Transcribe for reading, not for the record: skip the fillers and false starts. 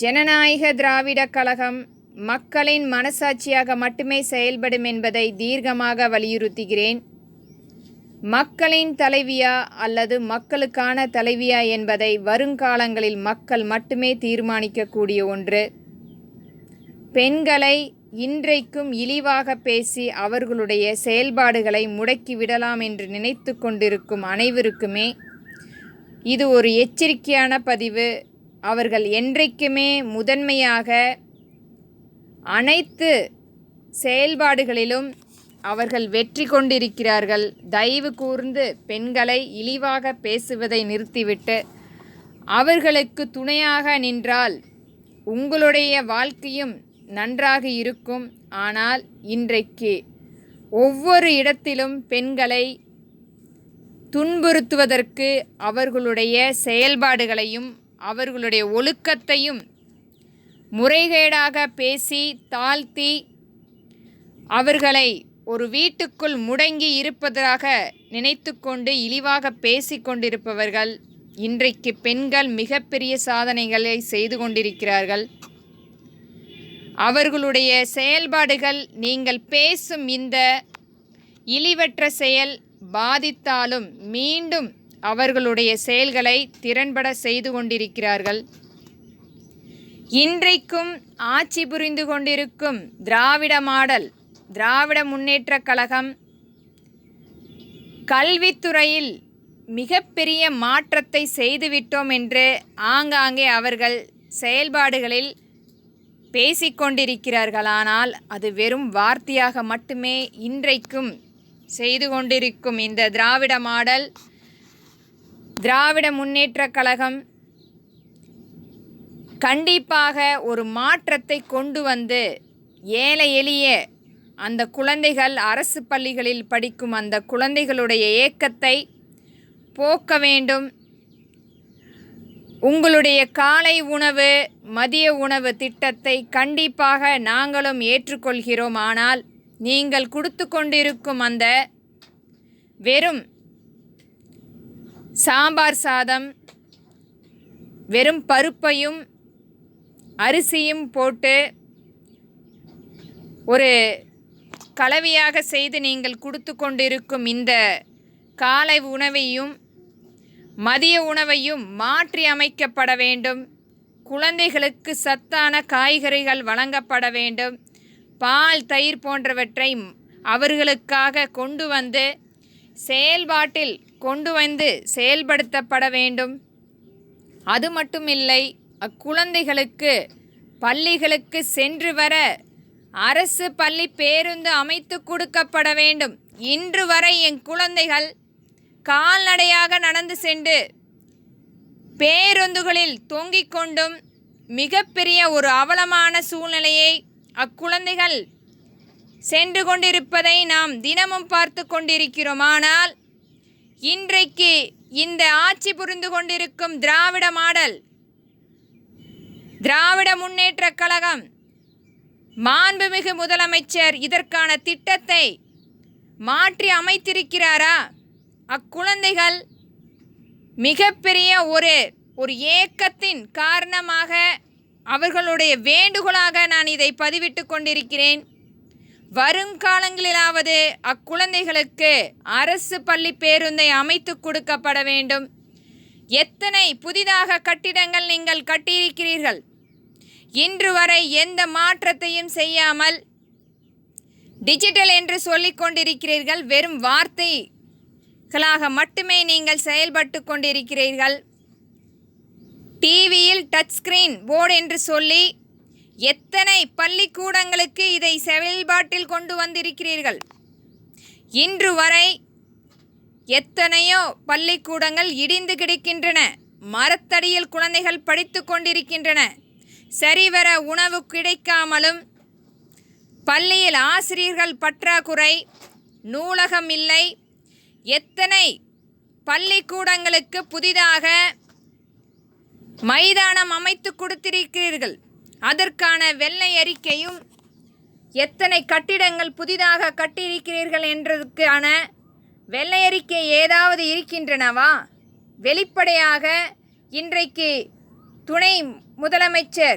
ஜனநாயக திராவிடக் கழகம் மக்களின் மனசாட்சியாக மட்டுமே செயல்படும் என்பதை தீர்க்கமாக வலியுறுத்துகிறேன். மக்களின் தலைவியா அல்லது மக்களுக்கான தலைவியா என்பதை வருங்காலங்களில் மக்கள் மட்டுமே தீர்மானிக்கக்கூடிய ஒன்று. பெண்களை இன்றைக்கும் இழிவாக பேசி அவர்களுடைய செயல்பாடுகளை முடக்கிவிடலாம் என்று நினைத்து கொண்டிருக்கும் அனைவருக்குமே இது ஒரு எச்சரிக்கையான பதிவு. அவர்கள் என்றைக்குமே முதன்மையாக அனைத்து செயல்பாடுகளிலும் அவர்கள் வெற்றி கொண்டிருக்கிறார்கள். தயவு கூர்ந்து பெண்களை இழிவாக பேசுவதை நிறுத்திவிட்டு அவர்களுக்கு துணையாக நின்றால் உங்களுடைய வாழ்க்கையும் நன்றாக இருக்கும். ஆனால் இன்றைக்கு ஒவ்வொரு இடத்திலும் பெண்களை துன்புறுத்துவதற்கு அவர்களுடைய செயல்பாடுகளையும் அவர்களுடைய ஒழுக்கத்தையும் முறைகேடாக பேசி தாழ்த்தி அவர்களை ஒரு வீட்டுக்குள் முடங்கி இருப்பதாக நினைத்து கொண்டு இழிவாக பேசி கொண்டிருப்பவர்கள் இன்றைக்கு பெண்கள் மிகப்பெரிய சாதனைகளை செய்து கொண்டிருக்கிறார்கள். அவர்களுடைய செயல்பாடுகள் நீங்கள் பேசும் இந்த இழிவற்ற செயல் பாதித்தாலும் மீண்டும் அவர்களுடைய செயல்களை திறன்பட செய்து கொண்டிருக்கிறார்கள். இன்றைக்கும் ஆட்சி புரிந்து கொண்டிருக்கும் திராவிட மாடல் திராவிட முன்னேற்றக் கழகம் கல்வித்துறையில் மிகப்பெரிய மாற்றத்தை செய்துவிட்டோம் என்று ஆங்காங்கே அவர்கள் செயல்பாடுகளில் பேசிக்கொண்டிருக்கிறார்கள். ஆனால் அது வெறும் வார்த்தையாக மட்டுமே இன்றைக்கும் செய்து கொண்டிருக்கும் இந்த திராவிட மாடல் திராவிட முன்னேற்றக் கழகம் கண்டிப்பாக ஒரு மாற்றத்தை கொண்டு வந்து ஏழை எளிய அந்த குழந்தைகள் அரசு பள்ளிகளில் படிக்கும் அந்த குழந்தைகளுடைய ஏக்கத்தை போக்க வேண்டும். உங்களுடைய காலை உணவு மதிய உணவு திட்டத்தை கண்டிப்பாக நாங்களும் ஏற்றுக்கொள்கிறோம். ஆனால் நீங்கள் கொடுத்து கொண்டிருக்கும் அந்த வெறும் சாம்பார் சாதம் வெறும் பருப்பையும் அரிசியும் போட்டு ஒரு கலவையாக செய்து நீங்கள் கொடுத்து கொண்டிருக்கும் இந்த காலை உணவையும் மதிய உணவையும் மாற்றி அமைக்கப்பட வேண்டும். குழந்தைகளுக்கு சத்தான காய்கறிகள் வழங்கப்பட வேண்டும். பால் தயிர் போன்றவற்றை அவர்களுக்காக கொண்டு வந்து செயல்பாட்டில் கொண்டு வந்து செயல்படுத்தப்பட வேண்டும். அது மட்டுமில்லை, அக்குழந்தைகளுக்கு பள்ளிகளுக்கு சென்று வர அரசு பள்ளி பேருந்து அமைத்து கொடுக்கப்பட வேண்டும். இன்று வரை என் குழந்தைகள் கால்நடையாக நடந்து சென்று பேருந்துகளில் தொங்கிக் கொண்டும் மிகப்பெரிய ஒரு அவலமான சூழ்நிலையை அக்குழந்தைகள் சென்று கொண்டிருப்பதை நாம் தினமும் பார்த்து கொண்டிருக்கிறோம். ஆனால் இன்றைக்கு இந்த ஆட்சி புரிந்து கொண்டிருக்கும் திராவிட மாடல் திராவிட முன்னேற்றக் கழகம் மாண்புமிகு முதலமைச்சர் இதற்கான திட்டத்தை மாற்றி அமைத்திருக்கிறாரா? அக்குழந்தைகள் மிகப்பெரிய ஒரு ஏக்கத்தின் காரணமாக அவர்களுடைய வேண்டுகோளாக நான் இதை பதிவிட்டு கொண்டிருக்கிறேன். வருங்காலங்களிலாவது அக்குழந்தைகளுக்கு அரசு பள்ளி பேருந்தை அமைத்து கொடுக்கப்பட வேண்டும். எத்தனை புதிதாக கட்டிடங்கள் நீங்கள் கட்டியிருக்கிறீர்கள். இன்று வரை எந்த மாற்றத்தையும் செய்யாமல் டிஜிட்டல் என்று சொல்லிக் கொண்டிருக்கிறீர்கள். வெறும் வார்த்தைகளாக மட்டுமே நீங்கள் செயல்பட்டு கொண்டிருக்கிறீர்கள். டிவியில் டச் ஸ்கிரீன் போர்டு என்று சொல்லி எத்தனை பள்ளிக்கூடங்களுக்கு இதை செயல்பாட்டில் கொண்டு வந்திருக்கிறீர்கள். இன்று வரை எத்தனையோ பள்ளிக்கூடங்கள் இடிந்து கிடக்கின்றன. மரத்தடியில் குழந்தைகள் படித்து கொண்டிருக்கின்றன. சரிவர உணவு கிடைக்காமலும் பள்ளியில் ஆசிரியர்கள் பற்றாக்குறை, நூலகம் இல்லை. எத்தனை பள்ளிக்கூடங்களுக்கு புதிதாக மைதானம் அமைத்து கொடுத்திருக்கிறீர்கள். அதற்கான வெள்ளை அறிக்கையும் எத்தனை கட்டிடங்கள் புதிதாக கட்டியிருக்கிறீர்கள் என்றதுக்கான வெள்ளை அறிக்கை ஏதாவது இருக்கின்றனவா? வெளிப்படையாக இன்றைக்கு துணை முதலமைச்சர்